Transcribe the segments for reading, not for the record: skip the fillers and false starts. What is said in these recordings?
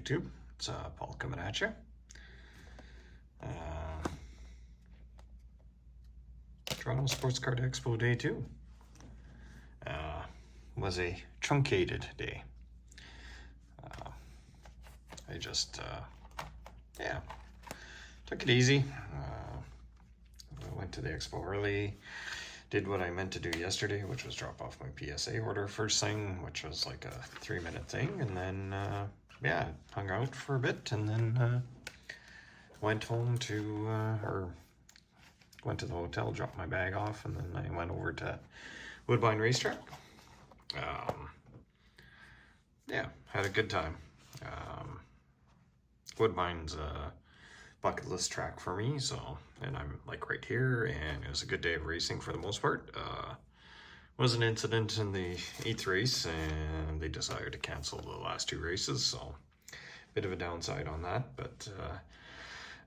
YouTube. It's Paul coming at you. Toronto Sports Card Expo Day 2 was a truncated day. I just, took it easy. I went to the expo early, did what I meant to do yesterday, which was drop off my PSA order first thing, which was like a 3-minute thing, and then, hung out for a bit, and then went home went to the hotel, dropped my bag off, and then I went over to Woodbine Racetrack. Had a good time. Woodbine's a bucket list track for me, and I'm like right here, and it was a good day of racing for the most part. Was an incident in the 8th race, and they decided to cancel the last 2 races, so bit of a downside on that, but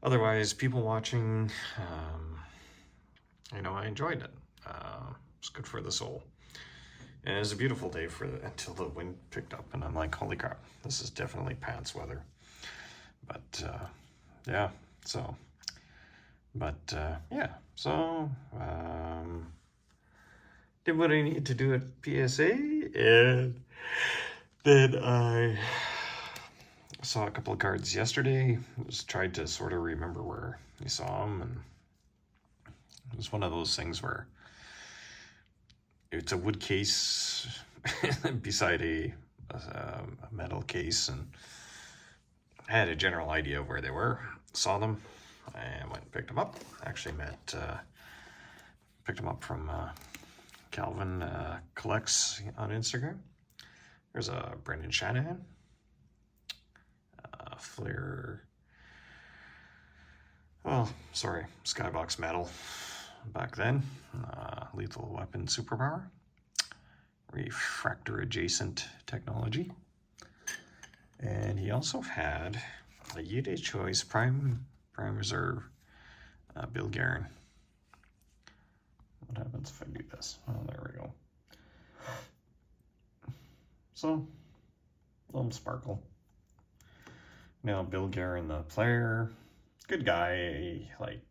otherwise, people watching, I enjoyed it. It's good for the soul. And it was a beautiful day until the wind picked up, and I'm like, holy crap, this is definitely pants weather. But, did what I need to do at PSA, and then I saw a couple of cards yesterday. Just tried to sort of remember where I saw them, and it was one of those things where it's a wood case beside a metal case, and I had a general idea of where they were. Saw them, and went and picked them up. Actually picked them up from Calvin Collects on Instagram. There's a Brendan Shanahan, Flair, Skybox Metal back then, Lethal Weapon Superpower, Refractor Adjacent Technology, and he also had a Uday Choice Prime Reserve Bill Guerin. What happens if I do this? Oh, there we go. So, little sparkle. Now, Bill Guerin, the player, good guy, like,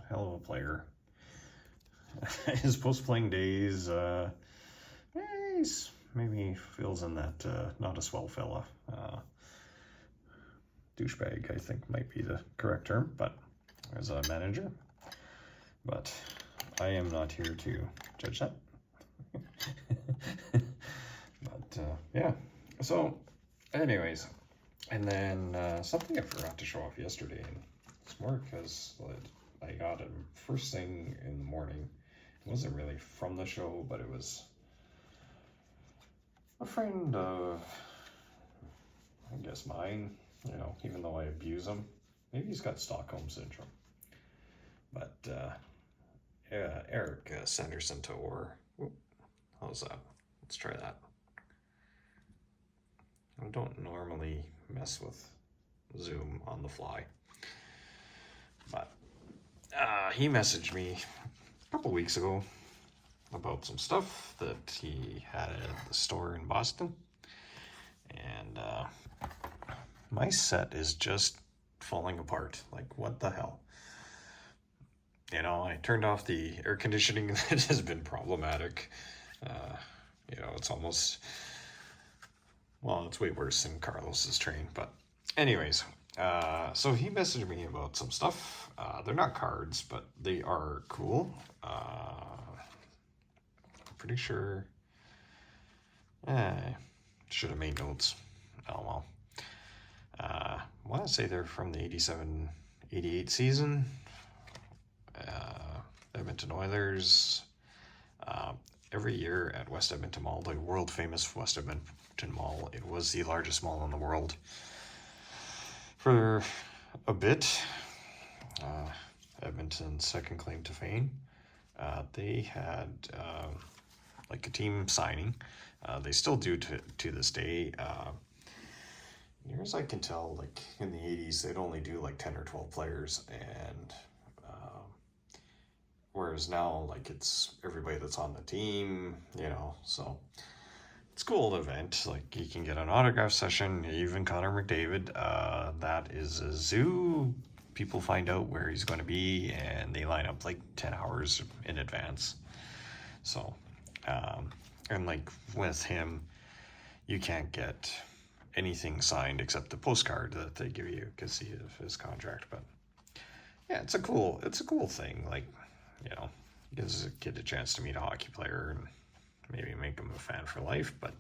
hell of a player. His post-playing days, he's maybe feels in that not a swell fella. Douchebag, I think, might be the correct term, but as a manager. But I am not here to judge that. But, so, anyways, and then something I forgot to show off yesterday, and it's more because I got it first thing in the morning. It wasn't really from the show, but it was a friend of, I guess, mine, even though I abuse him. Maybe he's got Stockholm Syndrome. But, Eric Sanderson to Orr. How's that? Let's try that. I don't normally mess with Zoom on the fly. But he messaged me a couple weeks ago about some stuff that he had at the store in Boston. And my set is just falling apart. Like, what the hell? I turned off the air conditioning. That has been problematic. It's almost, it's way worse than Carlos's train. But anyways, so he messaged me about some stuff. They're not cards, but they are cool. I'm pretty sure. Should have made notes. Oh well. I want to say they're from the 87-88 season. Edmonton Oilers. Every year at West Edmonton Mall, the world famous West Edmonton Mall, it was the largest mall in the world for a bit. Edmonton's second claim to fame. They had like a team signing. They still do to this day. Near as I can tell, like in the 80s, they'd only do like 10 or 12 players, and whereas now, like, it's everybody that's on the team, so it's a cool event. Like you can get an autograph session, even Connor McDavid. That is a zoo. People find out where he's going to be and they line up like 10 hours in advance. So, and like with him, you can't get anything signed except the postcard that they give you because of his contract. But yeah, it's a cool thing. Like, gives a kid a chance to meet a hockey player and maybe make him a fan for life. But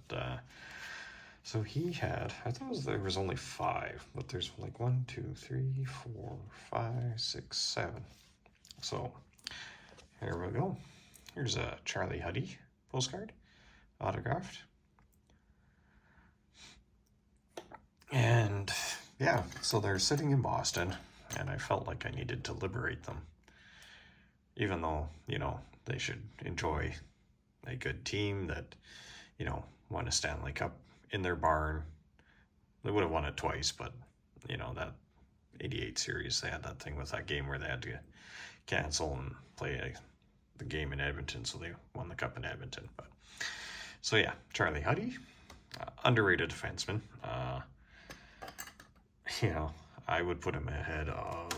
so he had, I thought there was only 5, but there's like 1, 2, 3, 4, 5, 6, 7. So here we go. Here's a Charlie Huddy postcard, autographed. And yeah, so they're sitting in Boston, and I felt like I needed to liberate them. Even though, they should enjoy a good team that, won a Stanley Cup in their barn. They would have won it twice, but, that 88 series, they had that thing with that game where they had to cancel and play the game in Edmonton, so they won the cup in Edmonton. But so yeah, Charlie Huddy, underrated defenseman. I would put him ahead of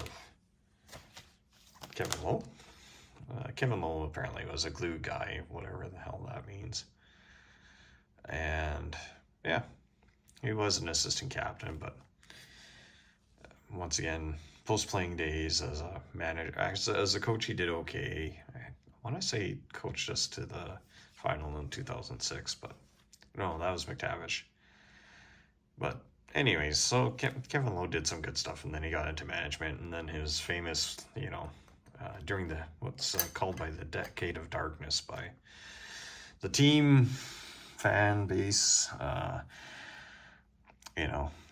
Kevin Lowe. Kevin Lowe apparently was a glue guy, whatever the hell that means. And yeah, he was an assistant captain, but once again, post-playing days as a manager, as a coach, he did okay. I want to say he coached us to the final in 2006, but no, that was McTavish. But anyways, so Kevin Lowe did some good stuff, and then he got into management, and then his famous, during the what's called by the Decade of Darkness by the team, fan base,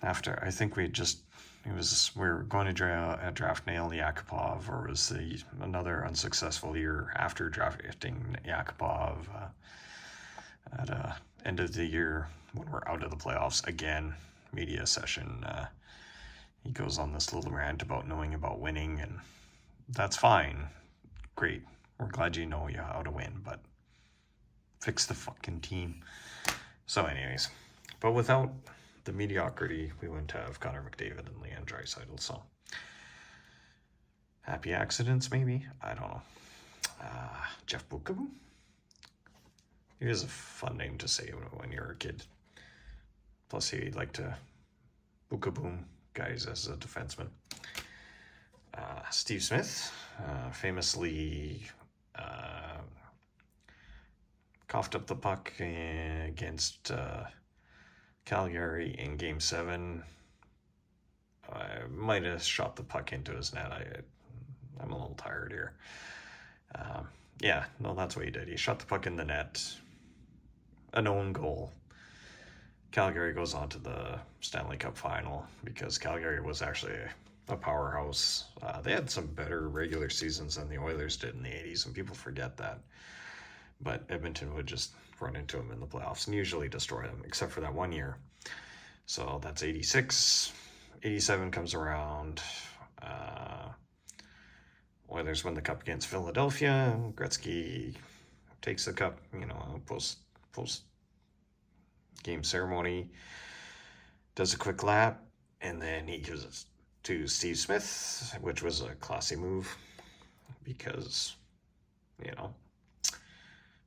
after I think we were going to draft Nail Yakupov, or was another unsuccessful year after drafting Yakupov at end of the year when we're out of the playoffs again. Media session, he goes on this little rant about knowing about winning, and that's fine, great, we're glad you know how to win, but fix the fucking team. So anyways, but without the mediocrity, we wouldn't have Connor McDavid and Leon Draisaitl. So happy accidents, maybe, I don't know. Jeff Bukabu, he was a fun name to say when you were a kid. Plus, he liked to book-a-boom guys as a defenseman. Steve Smith, famously coughed up the puck against Calgary in Game 7. I might have shot the puck into his net. I'm a little tired here. Yeah, no, that's what he did. He shot the puck in the net. An own goal. Calgary goes on to the Stanley Cup final because Calgary was actually a powerhouse. They had some better regular seasons than the Oilers did in the 80s, and people forget that. But Edmonton would just run into them in the playoffs and usually destroy them, except for that one year. So that's 86. 87 comes around. Oilers win the cup against Philadelphia. Gretzky takes the cup, post game ceremony, does a quick lap, and then he gives it to Steve Smith, which was a classy move because,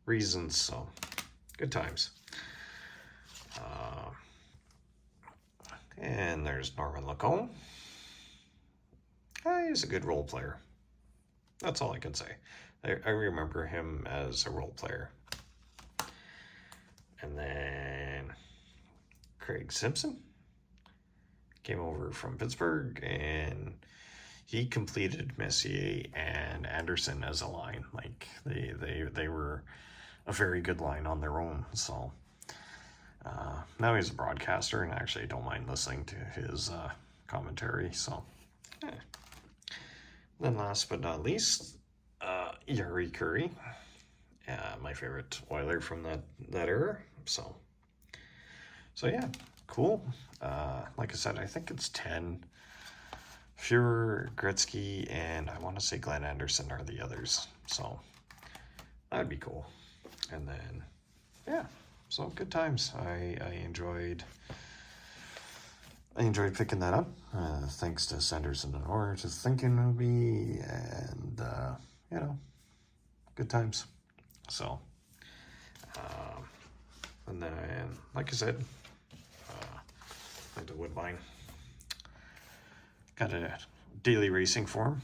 reasons. So good times. And there's Norman Lacombe. He's a good role player. That's all I can say. I remember him as a role player. And then Craig Simpson came over from Pittsburgh, and he completed Messier and Anderson as a line. Like they were a very good line on their own. So now he's a broadcaster, and actually I don't mind listening to his commentary. So then last but not least, Yari Curry. My favorite Oiler from that era. So yeah, cool. Like I said, I think it's 10. Fuhrer, Gretzky, and I want to say Glenn Anderson are the others. So that'd be cool. And then, yeah. So good times. I enjoyed picking that up. Thanks to Sanderson and Orr just thinking of me, and you know, good times. So, and then like I said, went to Woodbine. Got a daily racing form.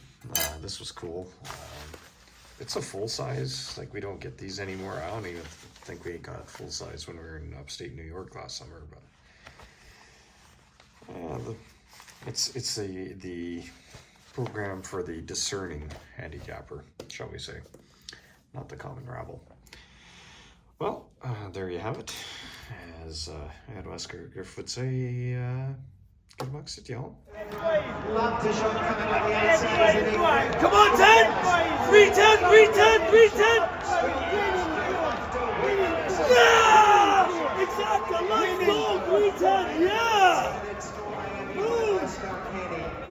This was cool. It's a full size. Like, we don't get these anymore. I don't even think we got full size when we were in upstate New York last summer. But it's the program for the discerning handicapper, shall we say, not the common rabble. Well, there you have it. As Ed Wesker Griff would say, good amongst it, y'all. Come on, 10! 310, 310, 310!